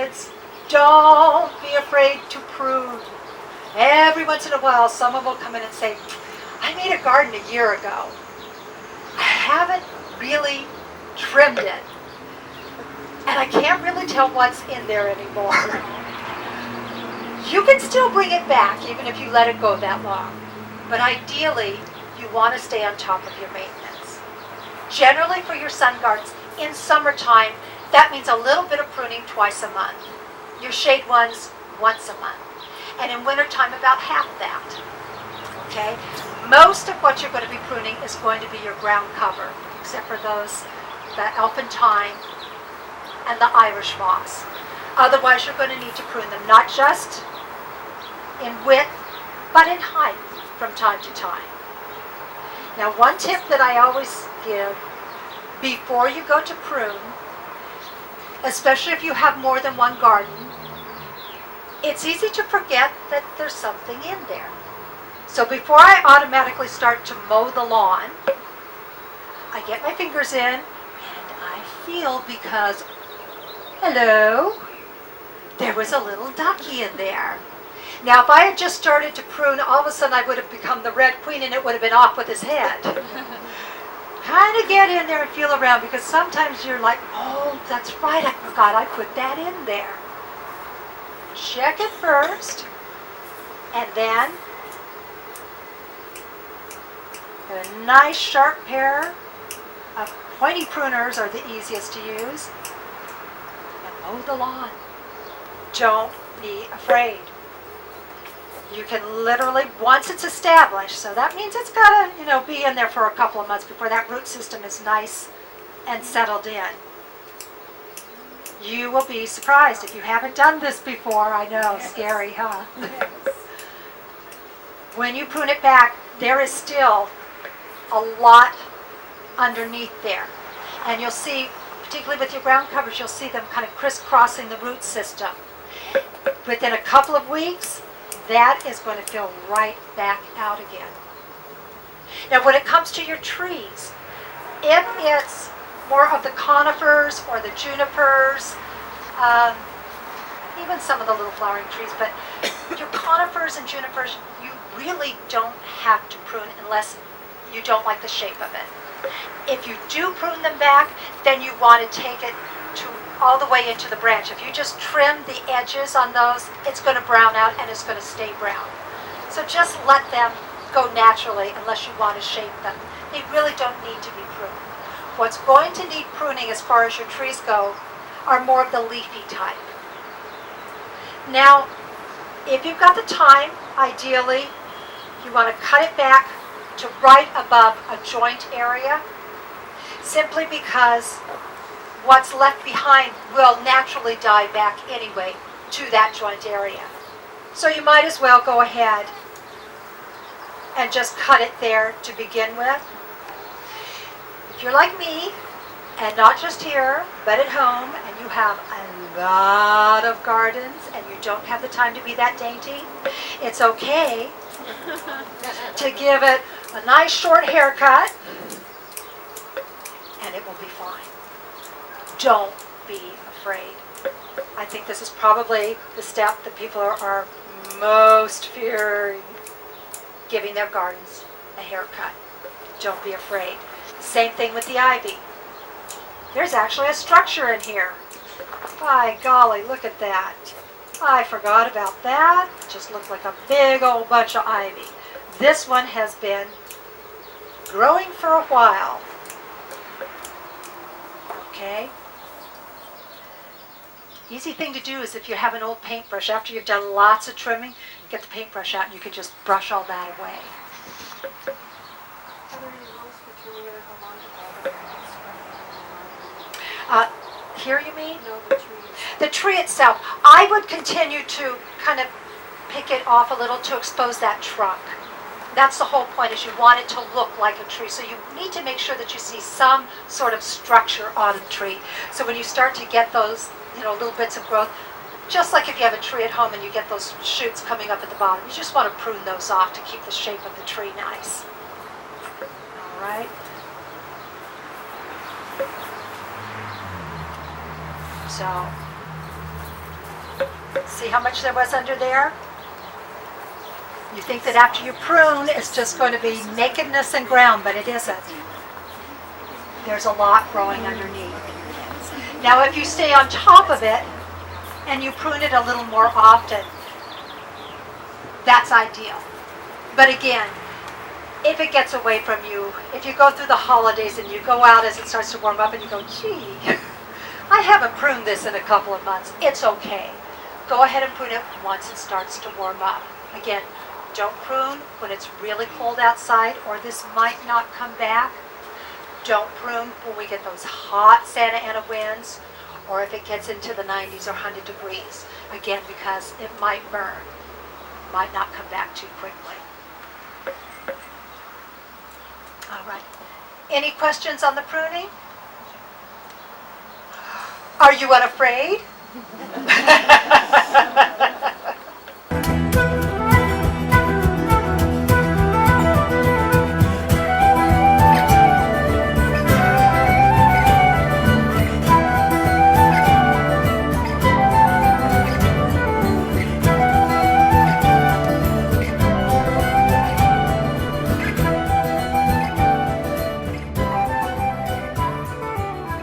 kids, don't be afraid to prune. Every once in a while, someone will come in and say, I made a garden a year ago. I haven't really trimmed it. And I can't really tell what's in there anymore. You can still bring it back, even if you let it go that long. But ideally, you want to stay on top of your maintenance. Generally for your sun gardens, in summertime, that means a little bit of pruning twice a month. Your shade ones, once a month. And in wintertime, about half that. Okay? Most of what you're going to be pruning is going to be your ground cover, except for those, the elephantine and the Irish moss. Otherwise, you're going to need to prune them, not just in width, but in height from time to time. Now, one tip that I always give, before you go to prune, especially if you have more than one garden, it's easy to forget that there's something in there. So before I automatically start to mow the lawn, I get my fingers in and I feel because, hello, there was a little ducky in there. Now if I had just started to prune, all of a sudden I would have become the Red Queen and it would have been off with his head. Kind of get in there and feel around, because sometimes you're like, oh, that's right, I forgot I put that in there. Check it first, and then get a nice sharp pair of pointy pruners, are the easiest to use, and mow the lawn. Don't be afraid. You can literally, once it's established, so that means it's got to, be in there for a couple of months before that root system is nice and settled in. You will be surprised if you haven't done this before. I know, yes. Scary, huh? Yes. When you prune it back, there is still a lot underneath there. And you'll see, particularly with your ground covers, you'll see them kind of crisscrossing the root system. Within a couple of weeks, that is going to fill right back out again. Now when it comes to your trees, if it's more of the conifers or the junipers, even some of the little flowering trees, but your conifers and junipers, you really don't have to prune unless you don't like the shape of it. If you do prune them back, then you want to take it to all the way into the branch. If you just trim the edges on those, it's going to brown out and it's going to stay brown. So just let them go naturally unless you want to shape them. They really don't need to be pruned. What's going to need pruning as far as your trees go are more of the leafy type. Now, if you've got the time, ideally, you want to cut it back to right above a joint area, simply because what's left behind will naturally die back anyway to that joint area. So you might as well go ahead and just cut it there to begin with. If you're like me, and not just here, but at home, and you have a lot of gardens and you don't have the time to be that dainty, it's okay to give it a nice short haircut and it will be fine. Don't be afraid. I think this is probably the step that people are most fearing, giving their gardens a haircut. Don't be afraid. Same thing with the ivy. There's actually a structure in here. By golly, look at that. I forgot about that. It just looked like a big old bunch of ivy. This one has been growing for a while. Okay? Easy thing to do is if you have an old paintbrush, after you've done lots of trimming, get the paintbrush out and you can just brush all that away. Here you mean? No, the tree. The tree itself. I would continue to kind of pick it off a little to expose that trunk. That's the whole point, is you want it to look like a tree. So you need to make sure that you see some sort of structure on the tree. So when you start to get those, little bits of growth, just like if you have a tree at home and you get those shoots coming up at the bottom, you just want to prune those off to keep the shape of the tree nice. All right. So See how much there was under there? You think that after you prune, it's just going to be nakedness and ground, but it isn't. There's a lot growing underneath. Now, if you stay on top of it and you prune it a little more often, that's ideal. But again, if it gets away from you, if you go through the holidays and you go out as it starts to warm up and you go, gee, I haven't pruned this in a couple of months, it's okay. Go ahead and prune it once it starts to warm up. Again, don't prune when it's really cold outside or this might not come back. Don't prune when we get those hot Santa Ana winds or if it gets into the 90s or 100 degrees. Again, because it might burn, might not come back too quickly. All right. Any questions on the pruning? Are you unafraid?